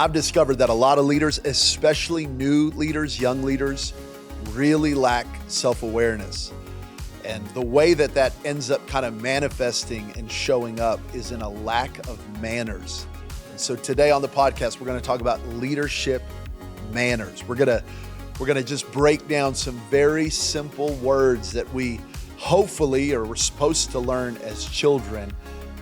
I've discovered that a lot of leaders, especially new leaders, young leaders, really lack self-awareness. And the way that that ends up kind of manifesting and showing up is in a lack of manners. And so today on the podcast, we're going to talk about leadership manners. We're going to just break down some very simple words that we hopefully or we're supposed to learn as children.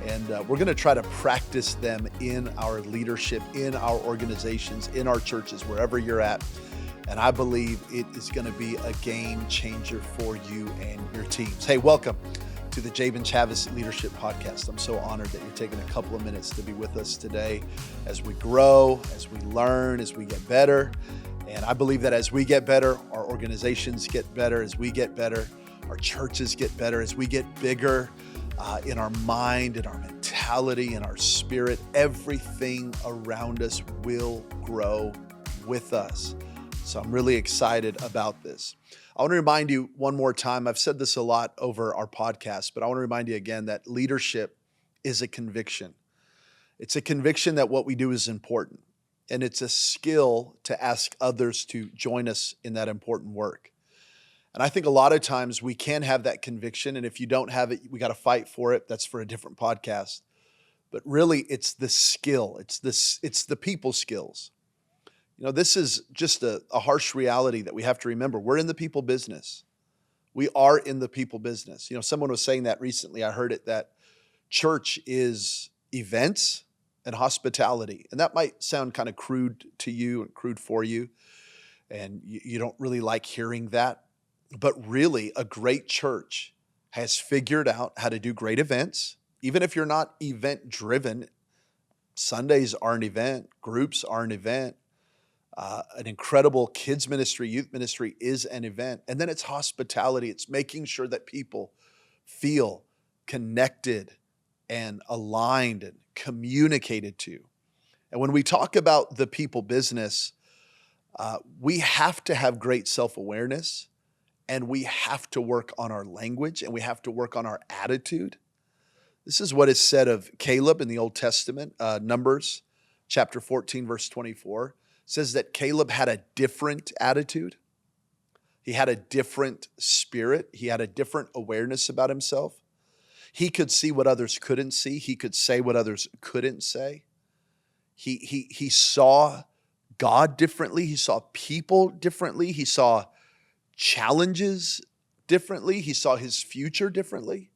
And we're going to try to practice them in our leadership, in our organizations, in our churches, wherever you're at. And I believe it is going to be a game changer for you and your teams. Hey, welcome to the Jabin Chavez Leadership Podcast. I'm so honored that you're taking a couple of minutes to be with us today as we grow, as we learn, as we get better. And I believe that as we get better, our organizations get better. As we get better, our churches get better. As we get bigger, in our mind, in our mentality, in our spirit, everything around us will grow with us. So I'm really excited about this. I want to remind you one more time, I've said this a lot over our podcast, but I want to remind you again that leadership is a conviction. It's a conviction that what we do is important, and it's a skill to ask others to join us in that important work. And I think a lot of times we can have that conviction, and if you don't have it, we got to fight for it. That's for a different podcast. But really, it's the skill. It's the people skills. You know, this is just a harsh reality that we have to remember. We're in the people business. We are in the people business. You know, someone was saying that recently. I heard it, that church is events and hospitality. And that might sound kind of crude to you and crude for you. And you don't really like hearing that. But really, a great church has figured out how to do great events. Even if you're not event-driven, Sundays are an event, groups are an event, an incredible kids ministry, youth ministry is an event. And then it's hospitality. It's making sure that people feel connected and aligned and communicated to. And when we talk about the people business, we have to have great self-awareness. And we have to work on our language, and we have to work on our attitude. This is what is said of Caleb in the Old Testament. Numbers chapter 14, verse 24 says that Caleb had a different attitude. He had a different spirit. He had a different awareness about himself. He could see what others couldn't see. He could say what others couldn't say. He saw God differently. He saw people differently. He saw challenges differently. He saw his future differently.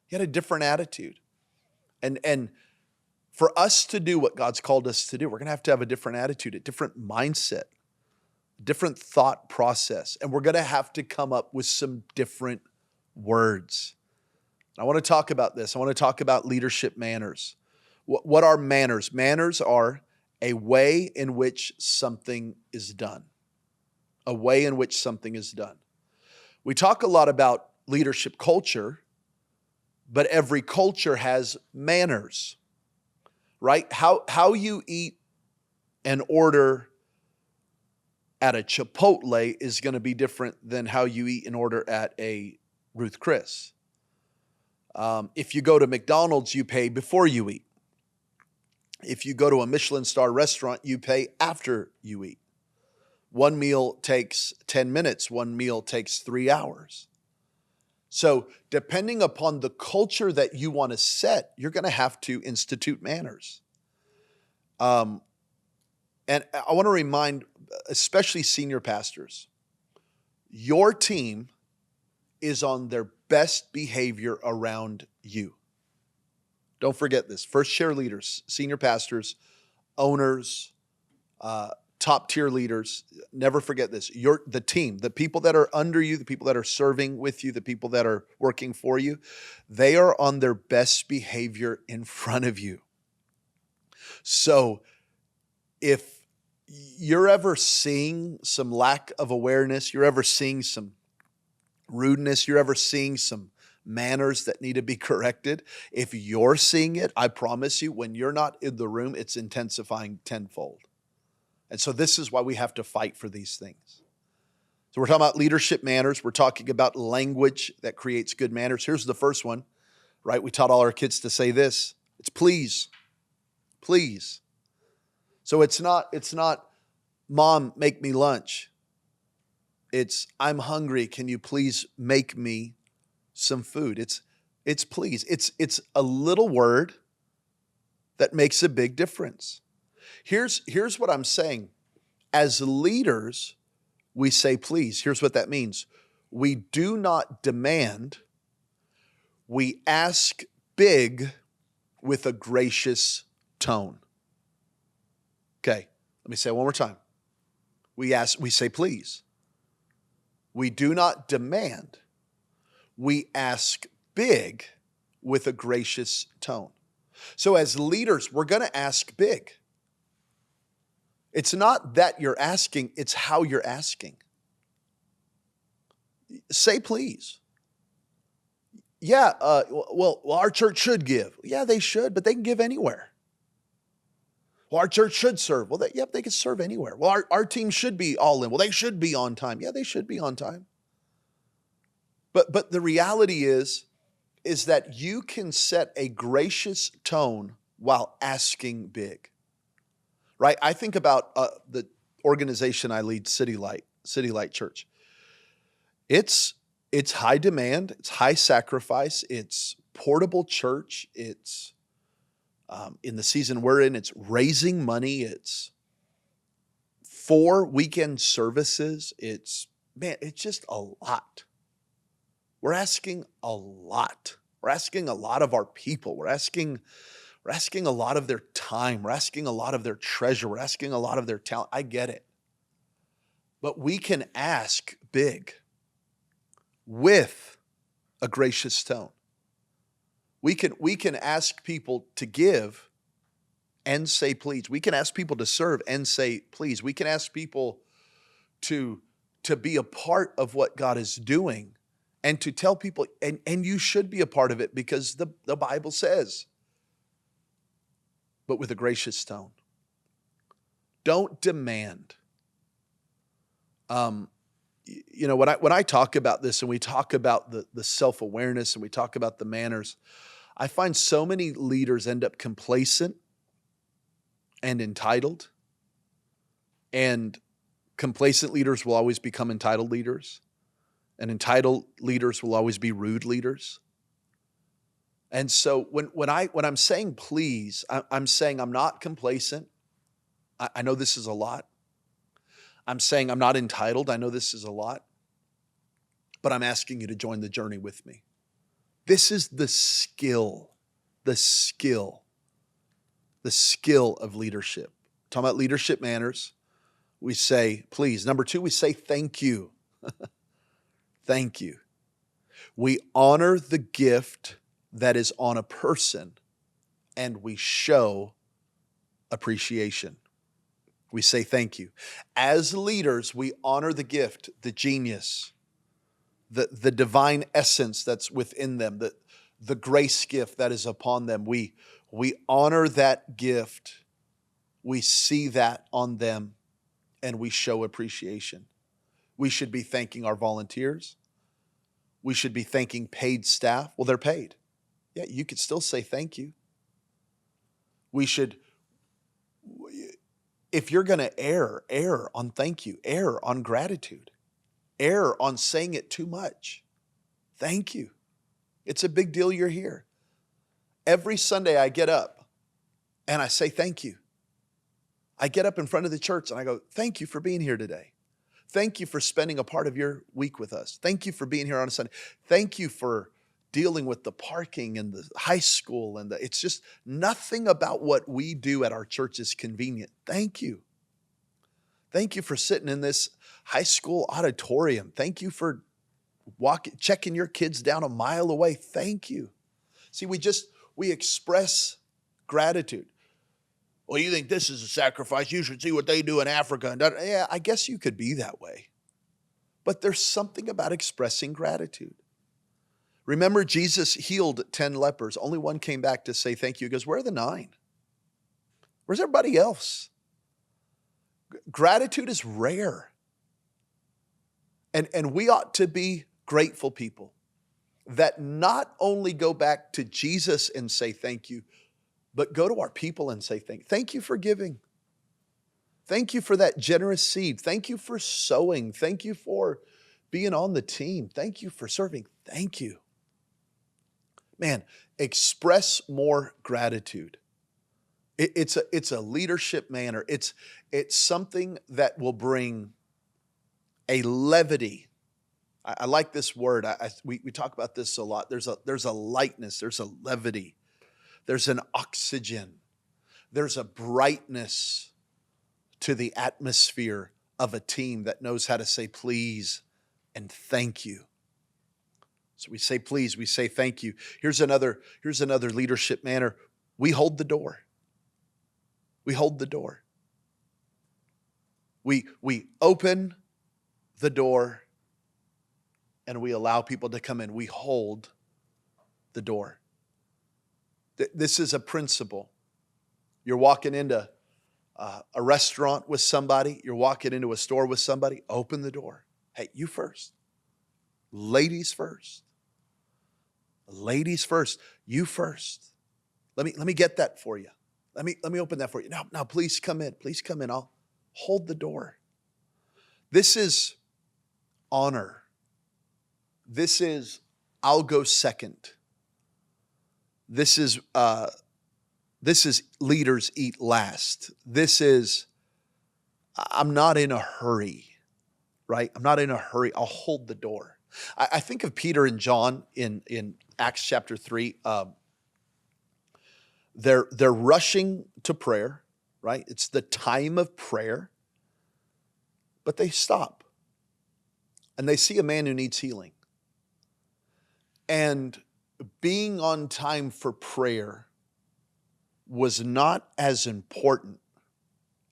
He had a different attitude. And for us to do what God's called us to do, we're going to have a different attitude, a different mindset, a different thought process. And we're going to have to come up with some different words. I want to talk about this. I want to talk about leadership manners. What are manners? Manners are a way in which something is done. A way in which something is done. We talk a lot about leadership culture, but every culture has manners, right? How you eat and order at a Chipotle is going to be different than how you eat and order at a Ruth Chris. If you go to McDonald's, you pay before you eat. If you go to a Michelin star restaurant, you pay after you eat. One meal takes 10 minutes. One meal takes 3 hours. So depending upon the culture that you want to set, you're going to have to institute manners. And I want to remind, especially senior pastors, your team is on their best behavior around you. Don't forget this. First chair leaders, senior pastors, owners, top tier leaders, never forget this. The team, the people that are under you, the people that are serving with you, the people that are working for you, they are on their best behavior in front of you. So if you're ever seeing some lack of awareness, you're ever seeing some rudeness, you're ever seeing some manners that need to be corrected, if you're seeing it, I promise you, when you're not in the room, it's intensifying tenfold. And so this is why we have to fight for these things. So we're talking about leadership manners. We're talking about language that creates good manners. Here's the first one, right? We taught all our kids to say this. It's please. Please. So it's not, Mom, make me lunch. It's, I'm hungry. Can you please make me some food? It's please. It's a little word that makes a big difference. Here's what I'm saying. As leaders, we say please. Here's what that means. We do not demand, we ask big with a gracious tone. Okay, let me say it one more time. We say please. We do not demand, we ask big with a gracious tone. So as leaders, we're going to ask big. It's not that you're asking, it's how you're asking. Say please. Yeah, well, our church should give. Yeah, they should, but they can give anywhere. Well, our church should serve. Well, they can serve anywhere. Well, our team should be all in. Well, they should be on time. Yeah, they should be on time. But the reality is that you can set a gracious tone while asking big, right? I think about the organization I lead, City Light Church. It's high demand, it's high sacrifice, it's portable church, it's in the season we're in, it's raising money, it's 4 weekend services, it's just a lot. We're asking a lot. We're asking a lot of our people. We're asking a lot of their time. We're asking a lot of their treasure. We're asking a lot of their talent. I get it. But we can ask big with a gracious tone. We can ask people to give and say please. We can ask people to serve and say please. We can ask people to be a part of what God is doing and to tell people, and you should be a part of it because the Bible says, but with a gracious tone. Don't demand. When I talk about this and we talk about the self-awareness and we talk about the manners, I find so many leaders end up complacent and entitled. And complacent leaders will always become entitled leaders. And entitled leaders will always be rude leaders. And so when I'm saying please, I'm saying I'm not complacent. I know this is a lot. I'm saying I'm not entitled. I know this is a lot. But I'm asking you to join the journey with me. This is the skill of leadership. Talking about leadership manners, we say please. Number 2, we say thank you. Thank you. We honor the gift that is on a person and we show appreciation. We say thank you. As leaders, we honor the gift, the genius, the divine essence that's within them, the grace gift that is upon them. We honor that gift. We see that on them and we show appreciation. We should be thanking our volunteers. We should be thanking paid staff. Well, they're paid. Yeah, you could still say thank you. We should, if you're going to err on thank you, err on gratitude, err on saying it too much. Thank you. It's a big deal you're here. Every Sunday I get up and I say thank you. I get up in front of the church and I go, thank you for being here today. Thank you for spending a part of your week with us. Thank you for being here on a Sunday. Thank you for dealing with the parking and the high school it's just nothing about what we do at our church is convenient. Thank you. Thank you for sitting in this high school auditorium. Thank you for checking your kids down a mile away. Thank you. See, we express gratitude. Well, you think this is a sacrifice? You should see what they do in Africa. Yeah, I guess you could be that way. But there's something about expressing gratitude. Remember, Jesus healed 10 lepers. Only one came back to say thank you. He goes, where are the 9? Where's everybody else? Gratitude is rare. And we ought to be grateful people that not only go back to Jesus and say thank you, but go to our people and say thank you for giving. Thank you for that generous seed. Thank you for sowing. Thank you for being on the team. Thank you for serving. Thank you. Man, express more gratitude. It's a leadership manner. It's something that will bring a levity. I like this word. We talk about this a lot. There's a lightness. There's a levity. There's an oxygen. There's a brightness to the atmosphere of a team that knows how to say please and thank you. So we say please, we say thank you. Here's another leadership manner. We hold the door. We hold the door. We open the door and we allow people to come in. We hold the door. This is a principle. You're walking into a restaurant with somebody. You're walking into a store with somebody. Open the door. Hey, you first. Ladies first. Ladies first. You first. Let me get that for you. Let me open that for you. Now, please come in. Please come in. I'll hold the door. This is honor. This is I'll go second. This is leaders eat last. This is I'm not in a hurry, right? I'm not in a hurry. I'll hold the door. I think of Peter and John in Acts chapter 3. They're rushing to prayer, right? It's the time of prayer. But they stop. And they see a man who needs healing. And being on time for prayer was not as important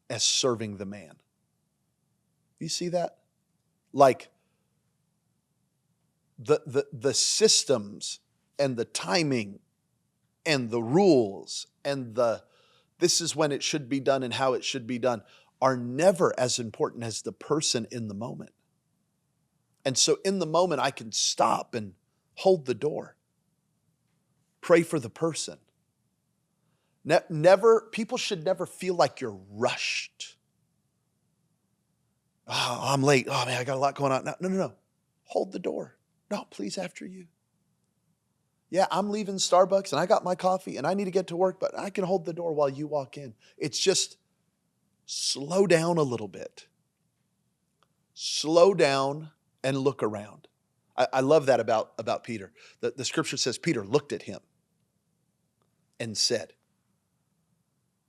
as serving the man. You see that? Like the systems and the timing and the rules and this is when it should be done and how it should be done are never as important as the person in the moment. And so in the moment, I can stop and hold the door. Pray for the person. People should never feel like you're rushed. Oh, I'm late. Oh man, I got a lot going on. No. Hold the door. No, please, after you. Yeah, I'm leaving Starbucks and I got my coffee and I need to get to work, but I can hold the door while you walk in. It's just slow down a little bit. Slow down and look around. I love that about Peter. The scripture says Peter looked at him and said.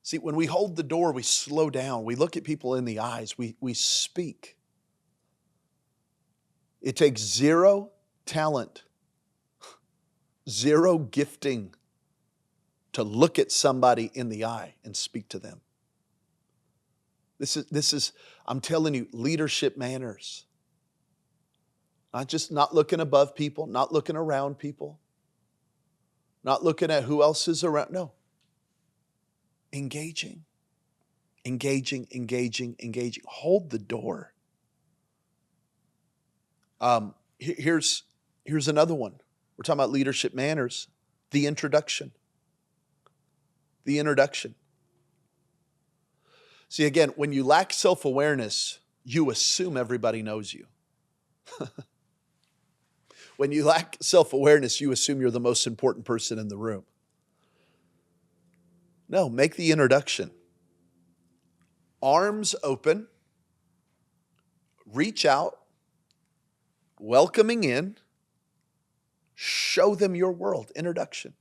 See, when we hold the door, we slow down. We look at people in the eyes. We speak. It takes zero talent, zero gifting to look at somebody in the eye and speak to them. This is, I'm telling you, leadership manners. Not looking above people, not looking around people, not looking at who else is around. No. Engaging. Hold the door. Here's another one. We're talking about leadership manners. The introduction. See, again, when you lack self-awareness, you assume everybody knows you. When you lack self-awareness, you assume you're the most important person in the room. No, make the introduction. Arms open, reach out, welcoming in, show them your world. Introduction.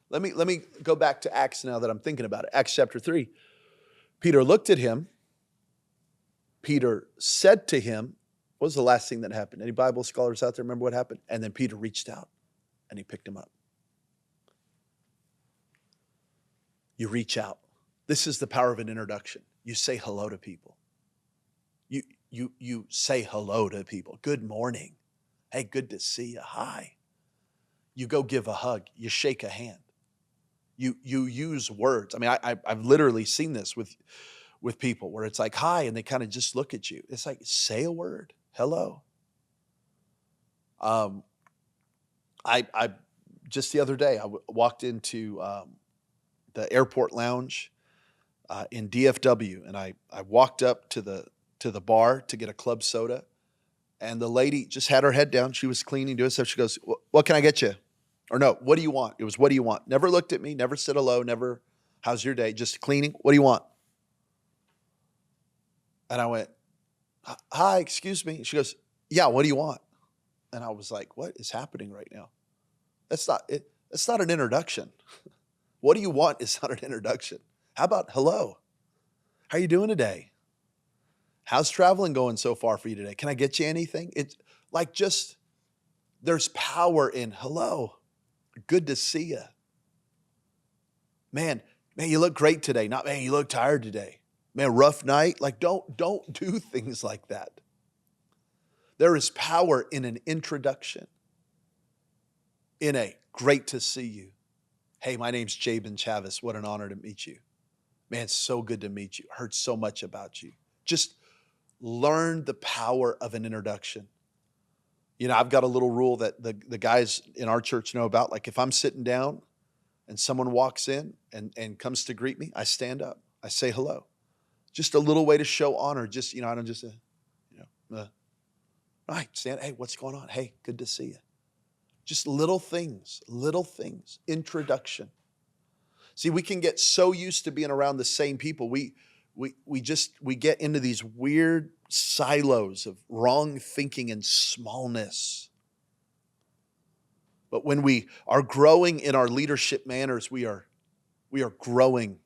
Let me go back to Acts now that I'm thinking about it. Acts chapter 3. Peter looked at him. Peter said to him, what was the last thing that happened? Any Bible scholars out there remember what happened? And then Peter reached out and he picked him up. You reach out. This is the power of an introduction. You say hello to people. You say hello to people. Good morning. Hey, good to see you. Hi. You go give a hug. You shake a hand. You use words. I mean, I've literally seen this with people where it's like, hi, and they kind of just look at you. It's like, say a word. Hello. I just the other day, I walked into the airport lounge in DFW, and I walked up to the bar to get a club soda, and the lady just had her head down. She was cleaning, doing stuff. She goes, "What can I get you?" Or no, "What do you want?" It was, "What do you want?" Never looked at me, never said hello, never, "How's your day?" Just cleaning. "What do you want?" And I went, "Hi, excuse me." She goes, "Yeah, what do you want?" And I was like, "What is happening right now?" That's not it. That's not an introduction. What do you want is not an introduction. How about hello? How are you doing today? How's traveling going so far for you today? Can I get you anything? It's like just there's power in hello. Good to see you. Man, you look great today. Not, man, you look tired today. Man, rough night. Like don't do things like that. There is power in an introduction. In a great to see you. Hey, my name's Jabin Chavez. What an honor to meet you. Man, so good to meet you. Heard so much about you. Just learn the power of an introduction. You know, I've got a little rule that the guys in our church know about. Like if I'm sitting down and someone walks in and comes to greet me, I stand up. I say hello. Just a little way to show honor. Just, you know, I don't just, right, stand. Hey, what's going on? Hey, good to see you. Just little things, introduction. See, we can get so used to being around the same people. We get into these weird silos of wrong thinking and smallness. But when we are growing in our leadership manners, we are growing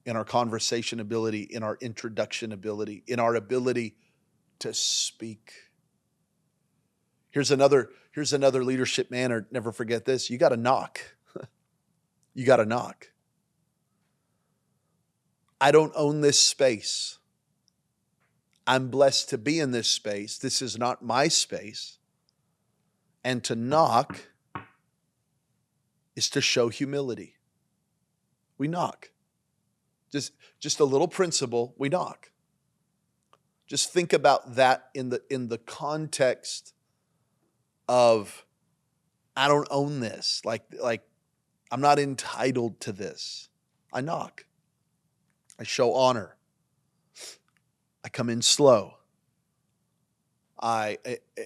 in our conversation ability, in our introduction ability, in our ability to speak. Here's another leadership manner. Never forget this. You got to knock. You got to knock. I don't own this space. I'm blessed to be in this space. This is not my space. And to knock is to show humility. We knock. Just a little principle, we knock. Just think about that in the context of I don't own this. Like I'm not entitled to this. I knock. I show honor. I come in slow.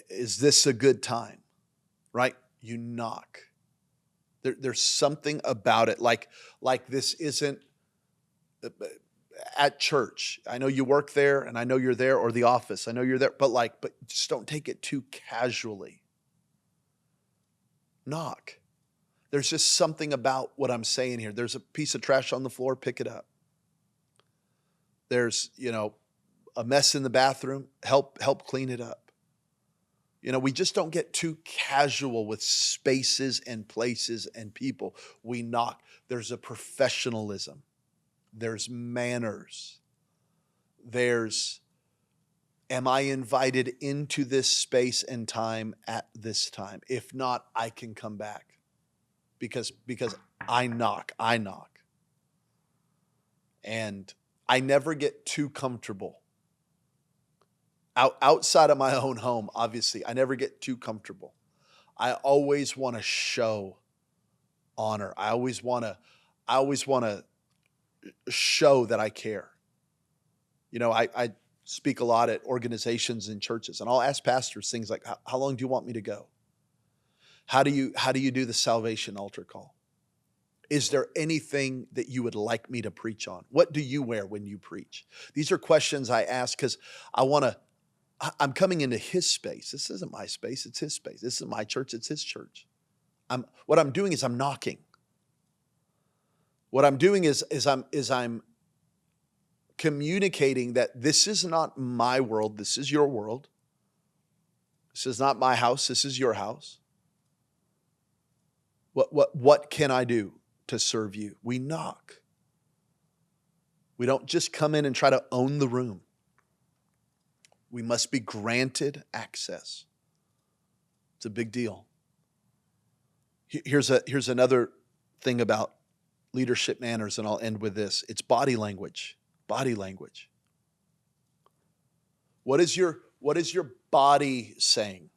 Is this a good time? Right? You knock. There's something about it. Like this isn't at church. I know you work there and I know you're there, or the office. I know you're there, but just don't take it too casually. Knock. There's just something about what I'm saying here. There's a piece of trash on the floor, pick it up. There's, a mess in the bathroom, help clean it up. We just don't get too casual with spaces and places and people. We knock. There's a professionalism. There's manners. There's, am I invited into this space and time at this time? If not, I can come back because I knock. And I never get too comfortable. Outside of my own home, obviously, I never get too comfortable. I always want to show honor. I always want to show that I care. I speak a lot at organizations and churches, and I'll ask pastors things like, how long do you want me to go? How do you do the salvation altar call? Is there anything that you would like me to preach on? What do you wear when you preach? These are questions I ask because I'm coming into his space. This isn't my space, it's his space. This isn't my church, it's his church. What I'm doing is I'm knocking. What I'm doing is I'm communicating that this is not my world, this is your world. This is not my house, this is your house. What can I do to serve you? We knock. We don't just come in and try to own the room. We must be granted access. It's a big deal. Here's another thing about leadership manners, and I'll end with this. It's body language. Body language. What is your body saying?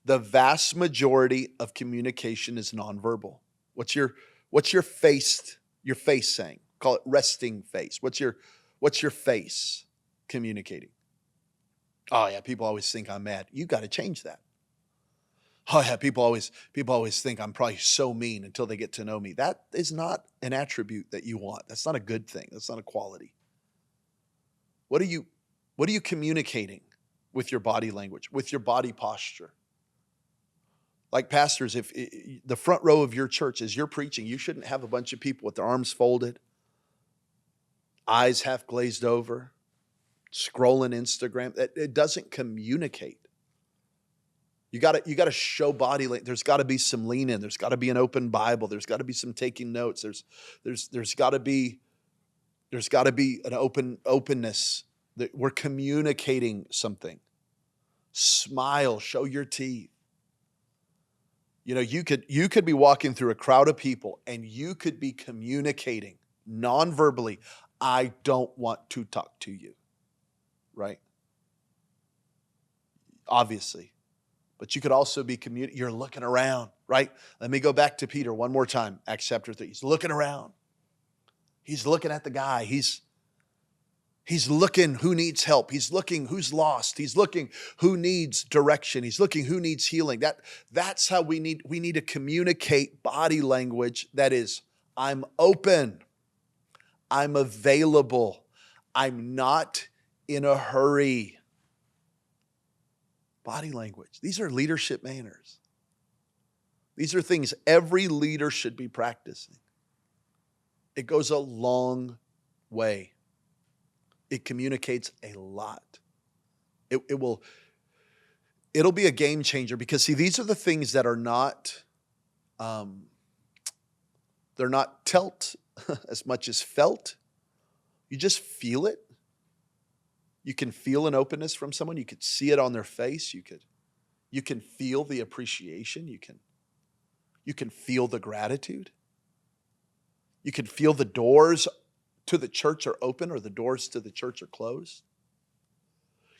The vast majority of communication is nonverbal. What's your face saying? call it resting face. What's your face communicating? Oh yeah, people always think I'm mad. You got to change that. Oh yeah, people always think I'm probably so mean until they get to know me. That is not an attribute that you want. That's not a good thing. That's not a quality. What are you what are you communicating with your body language, with your body posture? Like pastors, if the front row of your church as you're preaching, you shouldn't have a bunch of people with their arms folded, eyes half glazed over, scrolling Instagram. It doesn't communicate. You got to show body language. There's got to be some lean in. There's got to be an open Bible. There's got to be some taking notes. There's got to be an openness that we're communicating something. Smile, show your teeth. You know, you could be walking through a crowd of people and you could be communicating non-verbally, I don't want to talk to you. Right? Obviously. But you could also be you're looking around, right? Let me go back to Peter one more time, Acts chapter 3. He's looking around. He's looking at the guy. He's looking who needs help. He's looking who's lost. He's looking who needs direction. He's looking who needs healing. That's how we need to communicate body language that is, I'm open. I'm available. I'm not in a hurry. Body language. These are leadership manners. These are things every leader should be practicing. It goes a long way. It communicates a lot. It'll be a game changer because see, these are the things that are not, they're not telt as much as felt. You just feel it. You can feel an openness from someone. You could see it on their face. You can feel the appreciation. You can feel the gratitude. You can feel the doors to the church are open or the doors to the church are closed.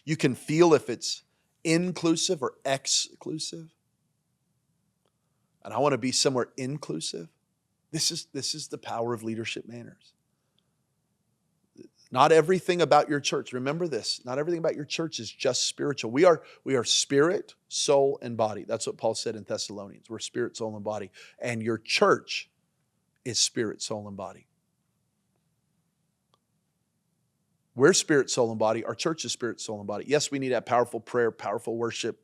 You can feel if it's inclusive or exclusive. And I want to be somewhere inclusive. This is the power of leadership manners. Not everything about your church, remember this, not everything about your church is just spiritual. We are spirit, soul, and body. That's what Paul said in Thessalonians. We're spirit, soul, and body. And your church is spirit, soul, and body. We're spirit, soul, and body. Our church is spirit, soul, and body. Yes, we need to have powerful prayer, powerful worship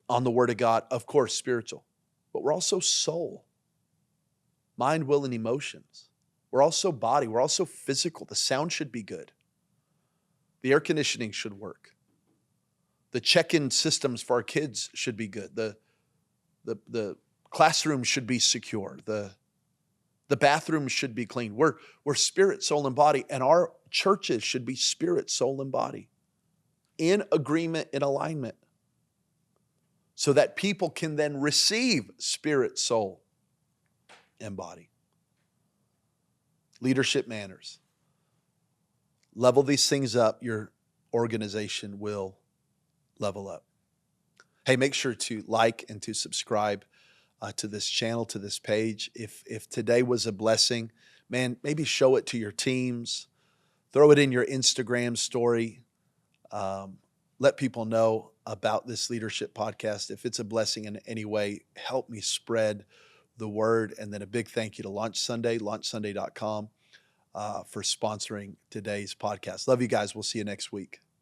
on the Word of God. Of course, spiritual. But we're also soul, mind, will, and emotions. We're also body. We're also physical. The sound should be good. The air conditioning should work. The check-in systems for our kids should be good. The classroom should be secure. The bathroom should be clean. We're spirit, soul, and body, and our churches should be spirit, soul, and body in agreement, in alignment, so that people can then receive spirit, soul, and body. Leadership manners. Level these things up, your organization will level up. Hey, make sure to like and to subscribe to this channel, to this page. If today was a blessing, man, maybe show it to your teams. Throw it in your Instagram story. Let people know about this leadership podcast. If it's a blessing in any way, help me spread the word. And then a big thank you to Launch Sunday, launchsunday.com, for sponsoring today's podcast. Love you guys. We'll see you next week.